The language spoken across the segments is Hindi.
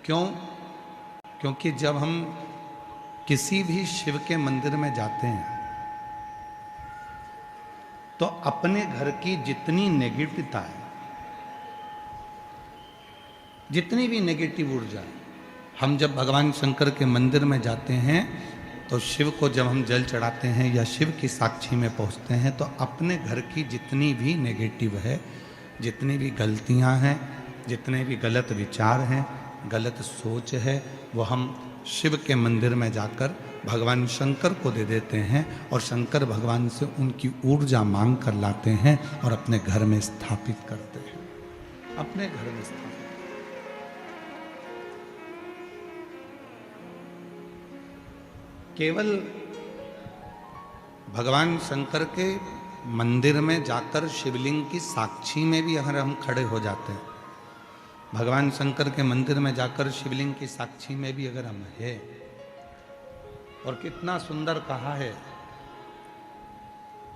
क्यों? क्योंकि जब हम किसी भी शिव के मंदिर में जाते हैं तो अपने घर की जितनी नेगेटिवता है, जितनी भी नेगेटिव ऊर्जा है, हम जब भगवान शंकर के मंदिर में जाते हैं तो शिव को जब हम जल चढ़ाते हैं या शिव की साक्षी में पहुंचते हैं तो अपने घर की जितनी भी नेगेटिव है, जितनी भी गलतियां हैं, जितने भी गलत विचार हैं, गलत सोच है, वो हम शिव के मंदिर में जाकर भगवान शंकर को दे देते हैं और शंकर भगवान से उनकी ऊर्जा मांग कर लाते हैं और अपने घर में स्थापित करते हैं। अपने घर में स्थापित। केवल भगवान शंकर के मंदिर में जाकर शिवलिंग की साक्षी में भी अगर हम खड़े हो जाते हैं, भगवान शंकर के मंदिर में जाकर शिवलिंग की साक्षी में भी अगर हम हैं, और कितना सुंदर कहा है,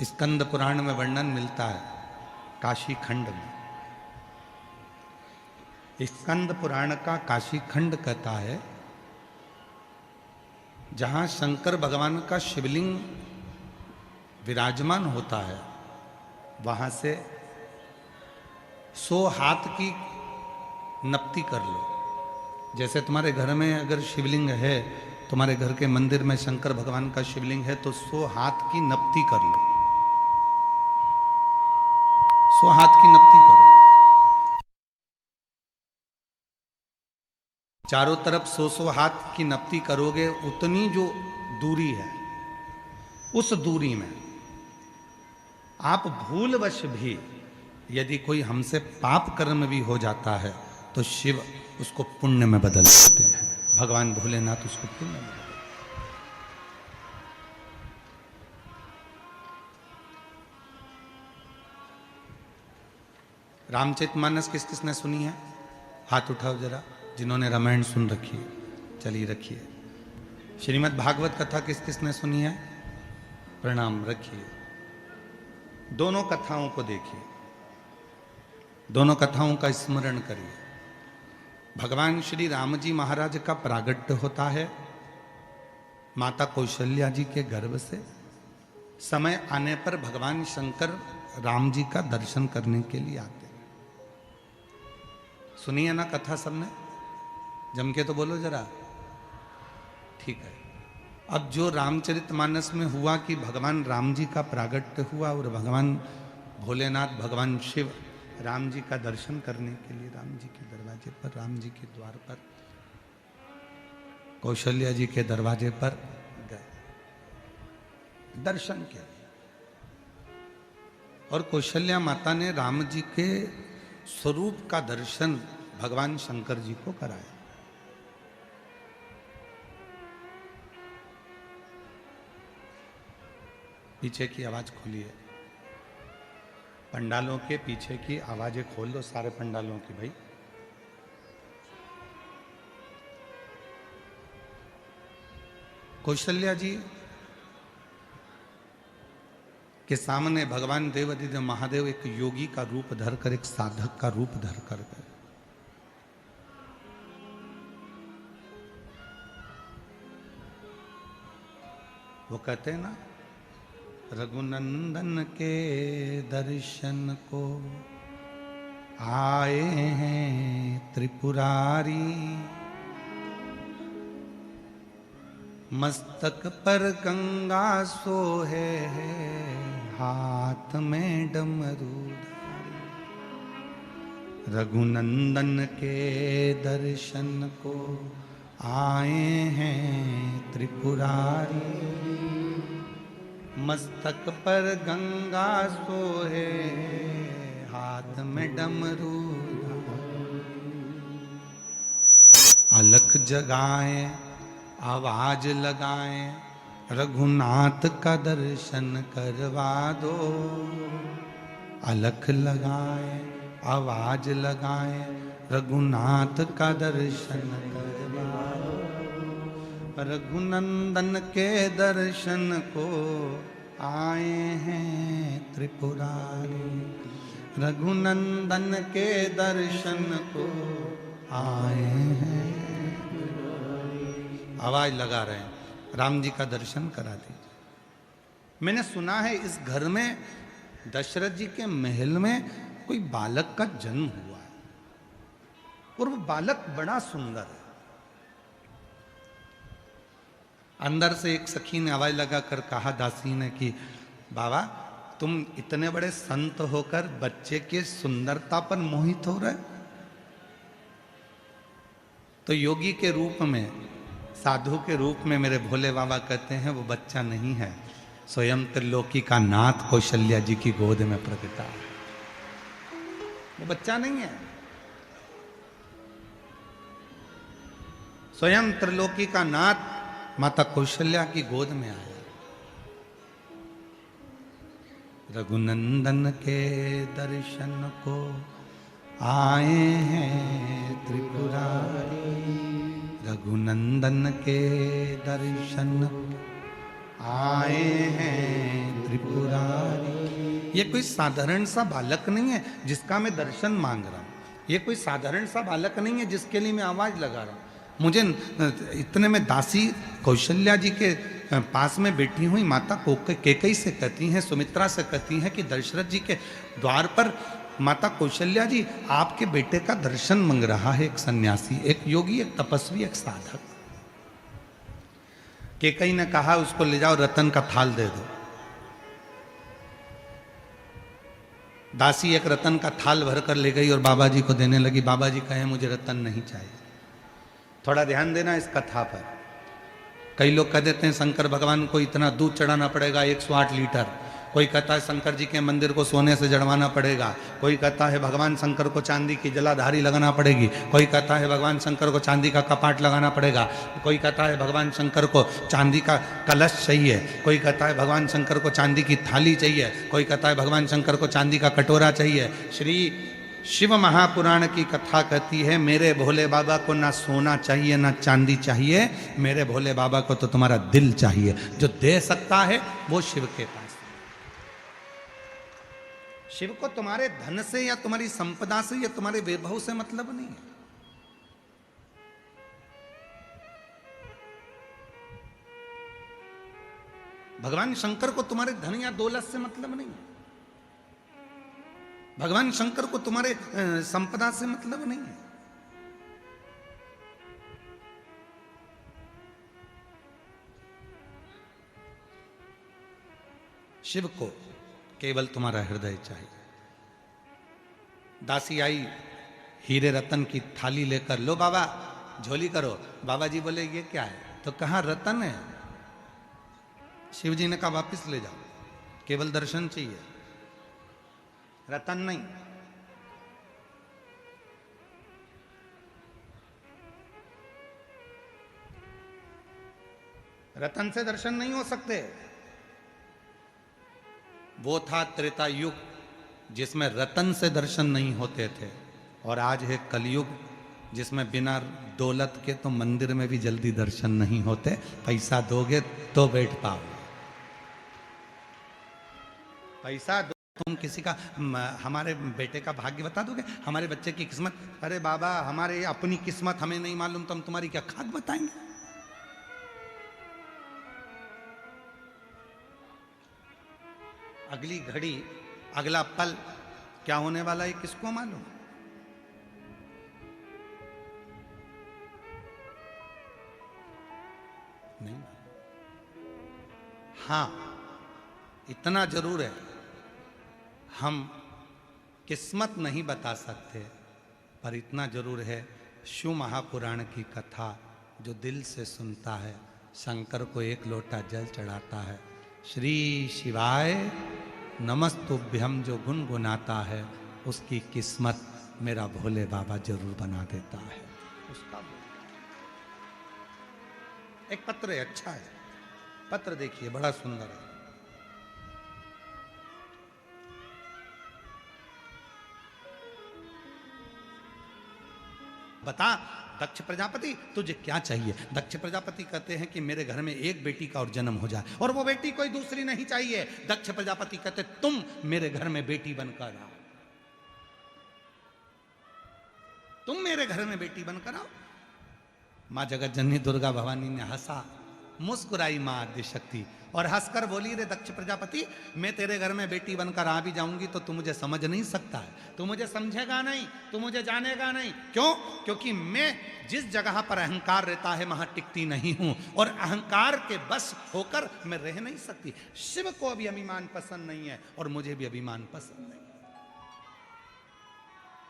स्कंद पुराण में वर्णन मिलता है काशी खंड में। स्कंद पुराण का काशी खंड कहता है जहां शंकर भगवान का शिवलिंग विराजमान होता है, वहां से 100 हाथ की नपती कर लो। जैसे तुम्हारे घर में अगर शिवलिंग है, तुम्हारे घर के मंदिर में शंकर भगवान का शिवलिंग है, तो 100 हाथ की नपती कर लो। 100 हाथ की नपती करो। चारों तरफ 100 हाथ की नपती करोगे, उतनी जो दूरी है, उस दूरी में आप भूलवश भी यदि कोई हमसे पाप कर्म भी हो जाता है तो शिव उसको पुण्य में बदल देते हैं। भगवान भोलेनाथ उसको पुण्य में बदल। रामचरितमानस किस किसने सुनी है? हाथ उठाओ जरा, जिन्होंने रामायण सुन रखी है। चलिए रखिए। श्रीमद् भागवत कथा किस किसने सुनी है? प्रणाम, रखिए। दोनों कथाओं को देखिए, दोनों कथाओं का स्मरण करिए। भगवान श्री राम जी महाराज का प्रागट्य होता है माता कौशल्या जी के गर्भ से। समय आने पर भगवान शंकर राम जी का दर्शन करने के लिए आते हैं। सुनिए ना कथा सबने, जम के तो बोलो जरा, ठीक है। अब जो रामचरितमानस में हुआ कि भगवान राम जी का प्रागट्य हुआ और भगवान भोलेनाथ, भगवान शिव राम जी का दर्शन करने के लिए राम जी के दरवाजे पर, राम जी के द्वार पर, कौशल्या जी के दरवाजे पर गए दर्शन के लिए। और कौशल्या माता ने राम जी के स्वरूप का दर्शन भगवान शंकर जी को कराया। पीछे की आवाज खोलिए, पंडालों के पीछे की आवाजें खोल दो, सारे पंडालों की भाई। कौशल्या जी के सामने भगवान देवादिदेव महादेव एक योगी का रूप धरकर, एक साधक का रूप धरकर गए। वो कहते हैं ना, रघुनंदन के दर्शन को आए हैं त्रिपुरारी, मस्तक पर गंगा सोहे हाथ में डमरूधारी। रघुनंदन के दर्शन को आए हैं त्रिपुरारी, मस्तक पर गंगा सोहे हाथ में डमरू। अलख जगाए आवाज लगाए, रघुनाथ का दर्शन करवा दो। अलख लगाए आवाज लगाए, रघुनाथ का दर्शन करवा दो। रघुनंदन के दर्शन को आए हैं त्रिपुरारी, रघुनंदन के दर्शन को आए हैं आवाज लगा रहे हैं, राम जी का दर्शन करा दीजिए। मैंने सुना है इस घर में दशरथ जी के महल में कोई बालक का जन्म हुआ है और वो बालक बड़ा सुंदर है। अंदर से एक सखी ने आवाज लगाकर कहा दासी ने कि बाबा तुम इतने बड़े संत होकर बच्चे के सुंदरता पर मोहित हो रहे। तो योगी के रूप में, साधु के रूप में मेरे भोले बाबा कहते हैं वो बच्चा नहीं है, स्वयं त्रिलोकी का नाथ कौशल्या जी की गोद में प्रकटा है। वो बच्चा नहीं है, स्वयं त्रिलोकी का नाथ माता कौशल्या की गोद में आया। रघुनंदन के दर्शन को आए हैं त्रिपुरारी, रघुनंदन के दर्शन आए हैं त्रिपुरारी। ये कोई साधारण सा बालक नहीं है जिसका मैं दर्शन मांग रहा हूं, ये कोई साधारण सा बालक नहीं है जिसके लिए मैं आवाज लगा रहा हूं। मुझे इतने में दासी कौशल्या जी के पास में बैठी हुई माता केकई से कहती हैं, सुमित्रा से कहती हैं कि दशरथ जी के द्वार पर माता कौशल्या जी आपके बेटे का दर्शन मांग रहा है एक सन्यासी, एक योगी, एक तपस्वी, एक साधक। केकई ने कहा उसको ले जाओ, रतन का थाल दे दो। दासी एक रतन का थाल भरकर ले गई और बाबा जी को देने लगी। बाबा जी कहे मुझे रतन नहीं चाहिए। थोड़ा ध्यान देना इस कथा पर। कई लोग कह देते हैं शंकर भगवान को इतना दूध चढ़ाना पड़ेगा 108 लीटर, कोई कहता है शंकर जी के मंदिर को सोने से जड़वाना पड़ेगा, कोई कहता है भगवान शंकर को चांदी की जलाधारी लगाना पड़ेगी, कोई कहता है भगवान शंकर को चांदी का कपाट लगाना पड़ेगा, कोई कहता है भगवान शंकर को चांदी का कलश चाहिए, कोई कहता है भगवान शंकर को चांदी की थाली चाहिए, कोई कहता है भगवान शंकर को चांदी का कटोरा चाहिए। श्री शिव महापुराण की कथा कहती है मेरे भोले बाबा को ना सोना चाहिए ना चांदी चाहिए, मेरे भोले बाबा को तो तुम्हारा दिल चाहिए। जो दे सकता है वो शिव के पास। शिव को तुम्हारे धन से या तुम्हारी संपदा से या तुम्हारे वैभव से मतलब नहीं है। भगवान शंकर को तुम्हारे धन या दौलत से मतलब नहीं है। भगवान शंकर को तुम्हारे संपदा से मतलब नहीं है। शिव को केवल तुम्हारा हृदय चाहिए। दासी आई हीरे रतन की थाली लेकर, लो बाबा झोली करो। बाबा जी बोले ये क्या है? तो कहा रतन है। शिव जी ने कहा वापिस ले जाओ, केवल दर्शन चाहिए, रतन नहीं। रतन से दर्शन नहीं हो सकते। वो था त्रेता युग जिसमें रतन से दर्शन नहीं होते थे, और आज है कलयुग जिसमें बिना दौलत के तो मंदिर में भी जल्दी दर्शन नहीं होते। पैसा दोगे तो बैठ पाओगे, पैसा दो तुम किसी का, हमारे बेटे का भाग्य बता दोगे, हमारे बच्चे की किस्मत। अरे बाबा हमारे अपनी किस्मत हमें नहीं मालूम तो हम तुम्हारी क्या खाक बताएंगे? अगली घड़ी अगला पल क्या होने वाला है किसको मालूम? नहीं। हां इतना जरूर है, हम किस्मत नहीं बता सकते, पर इतना जरूर है शिव महापुराण की कथा जो दिल से सुनता है, शंकर को एक लोटा जल चढ़ाता है, श्री शिवाय नमस्तुभ्यम जो गुनगुनाता है, उसकी किस्मत मेरा भोले बाबा जरूर बना देता है। उसका एक पत्र है, अच्छा है, पत्र देखिए बड़ा सुंदर है। बता दक्ष प्रजापति तुझे क्या चाहिए? दक्ष प्रजापति कहते हैं कि मेरे घर में एक बेटी का और जन्म हो जाए, और वो बेटी कोई दूसरी नहीं चाहिए। दक्ष प्रजापति कहते तुम मेरे घर में बेटी बनकर आओ, तुम मेरे घर में बेटी बनकर आओ। माँ जगत जननी दुर्गा भवानी ने हंसा, मुस्कुराई माँ आद्य शक्ति और हंसकर बोली, रे दक्ष प्रजापति, मैं तेरे घर में बेटी बनकर आ भी जाऊंगी तो तू मुझे समझ नहीं सकता है, तू मुझे समझेगा नहीं, तू मुझे जानेगा नहीं। क्यों? क्योंकि मैं जिस जगह पर अहंकार रहता है वहां टिकती नहीं हूं और अहंकार के बस होकर मैं रह नहीं सकती। शिव को अभी अभिमान पसंद नहीं है और मुझे भी अभिमान पसंद नहीं,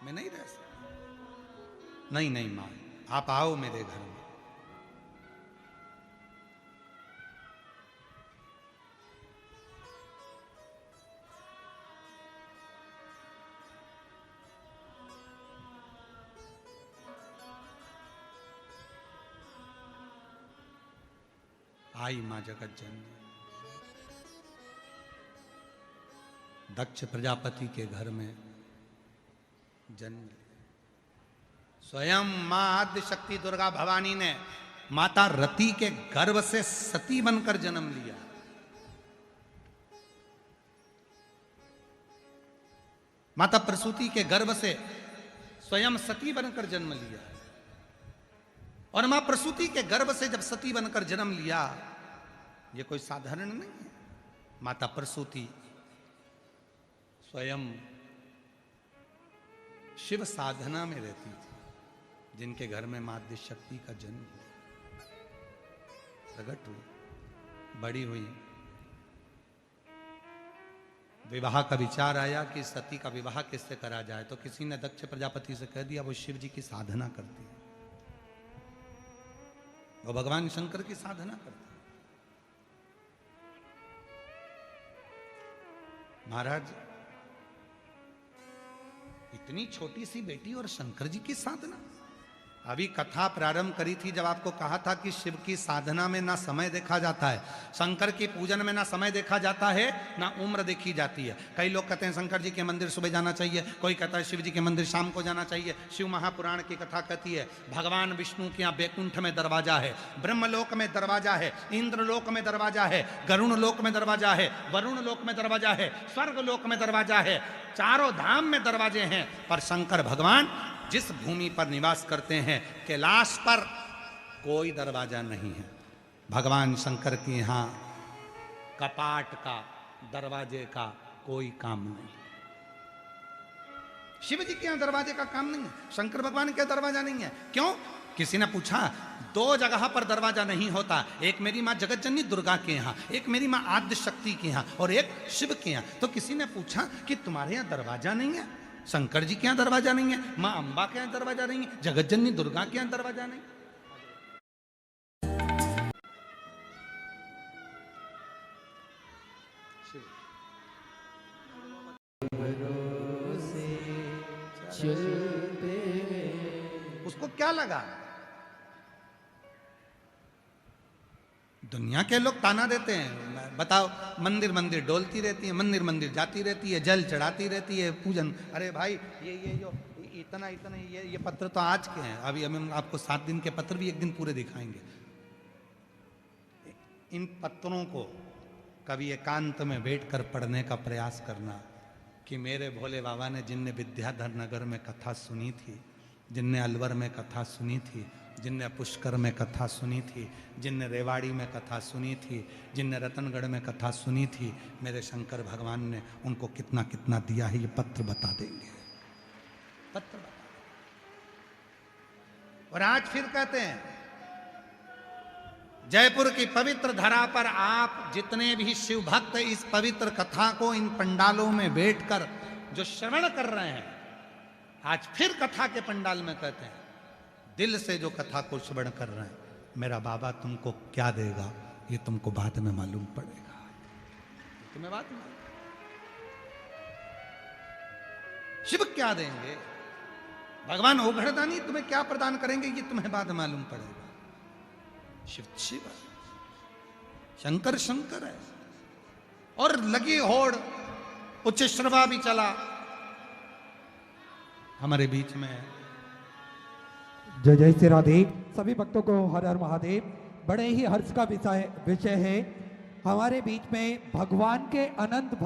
मैं नहीं रह सकता। नहीं नहीं मां, आप आओ मेरे घर में। आई मां जगत जननी, दक्ष प्रजापति के घर में जन्म। स्वयं मां आद्य शक्ति दुर्गा भवानी ने माता रति के गर्भ से सती बनकर जन्म लिया। माता प्रसूति के गर्भ से स्वयं सती बनकर जन्म लिया और मां प्रसूति के गर्भ से जब सती बनकर जन्म लिया, ये कोई साधारण नहीं है। माता प्रसूति स्वयं शिव साधना में रहती थी, जिनके घर में मां आद्य शक्ति का जन्म हुआ, प्रकट हुई, बड़ी हुई। विवाह का विचार आया कि सती का विवाह किससे करा जाए, तो किसी ने दक्ष प्रजापति से कह दिया वो शिव जी की साधना करती है, वो भगवान शंकर की साधना करती है। महाराज, इतनी छोटी सी बेटी और शंकर जी की साधना। अभी कथा प्रारंभ करी थी जब आपको कहा था कि शिव की साधना में ना समय देखा जाता है, शंकर की पूजन में ना समय देखा जाता है, ना उम्र देखी जाती है। कई लोग कहते हैं शंकर जी के मंदिर सुबह जाना चाहिए, कोई कहता है शिव जी के मंदिर शाम को जाना चाहिए। शिव महापुराण की कथा कहती है भगवान विष्णु के यहाँ बैकुंठ में दरवाजा है, ब्रह्मलोक में दरवाजा है, इंद्रलोक में दरवाजा है, गरुण लोक में दरवाजा है, वरुण लोक में दरवाजा है, स्वर्ग लोक में दरवाजा है, चारों धाम में दरवाजे हैं। पर शंकर भगवान जिस भूमि पर निवास करते हैं, कैलाश पर कोई दरवाजा नहीं है। भगवान शंकर के यहां कपाट का, दरवाजे का कोई काम नहीं। शिव जी के यहां दरवाजे का काम नहीं है, शंकर भगवान के दरवाजा नहीं है। क्यों? किसी ने पूछा, दो जगह पर दरवाजा नहीं होता, एक मेरी मां जगत जननी दुर्गा के यहां, एक मेरी मां आद्य शक्ति के यहां और एक शिव के यहां। तो किसी ने पूछा कि तुम्हारे यहां दरवाजा नहीं है, शंकर जी के यहां दरवाजा नहीं है, मां अंबा के यहां दरवाजा नहीं है, जगत जननी दुर्गा के यहां दरवाजा नहीं। उसको क्या लगा? दुनिया के लोग ताना देते हैं, बताओ मंदिर मंदिर डोलती रहती है, मंदिर मंदिर जाती रहती है, जल चढ़ाती रहती है, पूजन। अरे भाई ये जो इतना इतना ये पत्र तो आज के हैं, अभी हम आपको 7 दिन के पत्र भी एक दिन पूरे दिखाएंगे। इन पत्रों को कभी एकांत में बैठकर पढ़ने का प्रयास करना कि मेरे भोले बाबा ने जिनने विद्याधर नगर में कथा सुनी थी, जिनने अलवर में कथा सुनी थी, जिनने पुष्कर में कथा सुनी थी, जिनने रेवाड़ी में कथा सुनी थी, जिनने रतनगढ़ में कथा सुनी थी, मेरे शंकर भगवान ने उनको कितना कितना दिया है, ये पत्र बता देंगे, पत्र बता। और आज फिर कहते हैं जयपुर की पवित्र धरा पर आप जितने भी शिव भक्त इस पवित्र कथा को इन पंडालों में बैठकर जो श्रवण कर रहे हैं, आज फिर कथा के पंडाल में कहते हैं दिल से जो कथा को श्रवण कर रहे हैं, मेरा बाबा तुमको क्या देगा ये तुमको बाद में मालूम पड़ेगा। तुम्हें बात में शिव क्या देंगे, भगवान ओघड़दानी तुम्हें क्या प्रदान करेंगे ये तुम्हें बाद मालूम पड़ेगा। शिव शिव है, शंकर शंकर है। और लगी होड़, उच्च श्रवा भी चला हमारे बीच में। जय जय श्री राधे। सभी भक्तों को हर हर महादेव। बड़े ही हर्ष का विषय है हमारे बीच में भगवान के अनंत भक्त